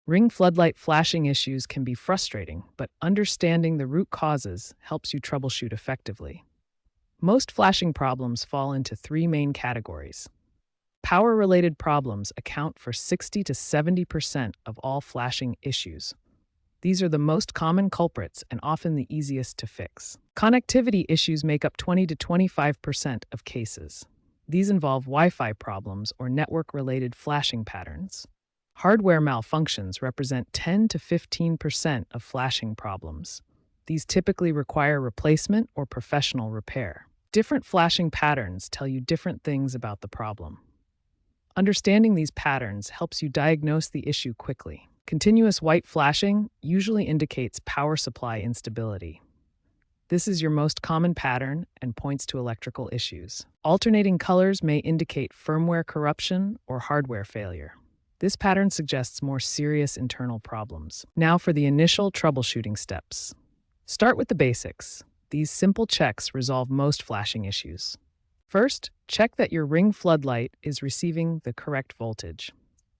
Ring floodlight flashing issues can be frustrating, but understanding the root causes helps you troubleshoot effectively. Most flashing problems fall into three main categories. Power-related problems account for 60 to 70% of all flashing issues. These are the most common culprits and often the easiest to fix. Connectivity issues make up 20 to 25% of cases. These involve Wi-Fi problems or network-related flashing patterns. Hardware malfunctions represent 10 to 15% of flashing problems. These typically require replacement or professional repair. Different flashing patterns tell you different things about the problem. Understanding these patterns helps you diagnose the issue quickly. Continuous white flashing usually indicates power supply instability. This is your most common pattern and points to electrical issues. Alternating colors may indicate firmware corruption or hardware failure. This pattern suggests more serious internal problems. Now for the initial troubleshooting steps. Start with the basics. These simple checks resolve most flashing issues. First, check that your ring floodlight is receiving the correct voltage.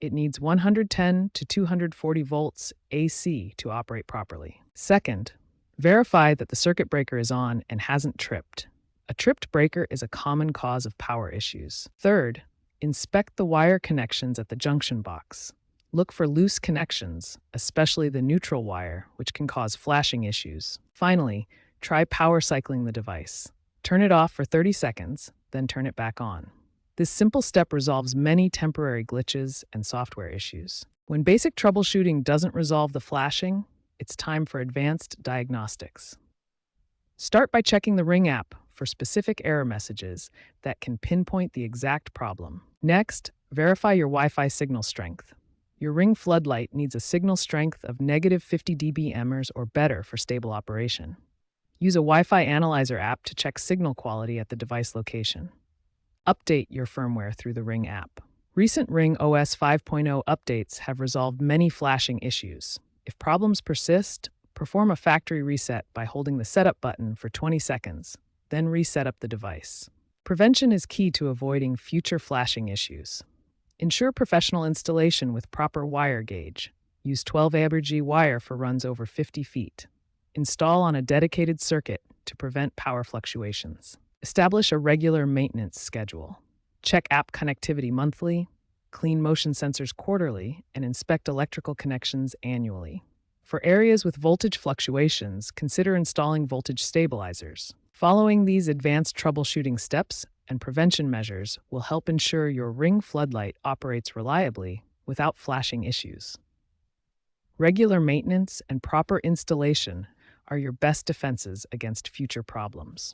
It needs 110 to 240 volts AC to operate properly. Second, verify that the circuit breaker is on and hasn't tripped. A tripped breaker is a common cause of power issues. Third, inspect the wire connections at the junction box. Look for loose connections, especially the neutral wire, which can cause flashing issues. Finally, try power cycling the device. Turn it off for 30 seconds, then turn it back on. This simple step resolves many temporary glitches and software issues. When basic troubleshooting doesn't resolve the flashing, it's time for advanced diagnostics. Start by checking the Ring app for specific error messages that can pinpoint the exact problem. Next, verify your Wi-Fi signal strength. Your Ring floodlight needs a signal strength of -50 dBm or better for stable operation. Use a Wi-Fi analyzer app to check signal quality at the device location. Update your firmware through the Ring app. Recent Ring OS 5.0 updates have resolved many flashing issues. If problems persist, perform a factory reset by holding the Setup button for 20 seconds, then reset up the device. Prevention is key to avoiding future flashing issues. Ensure professional installation with proper wire gauge. Use 12 wire for runs over 50 feet. Install on a dedicated circuit to prevent power fluctuations. Establish a regular maintenance schedule. Check app connectivity monthly, clean motion sensors quarterly, and inspect electrical connections annually. For areas with voltage fluctuations, consider installing voltage stabilizers. Following these advanced troubleshooting steps and prevention measures will help ensure your Ring floodlight operates reliably without flashing issues. Regular maintenance and proper installation are your best defenses against future problems.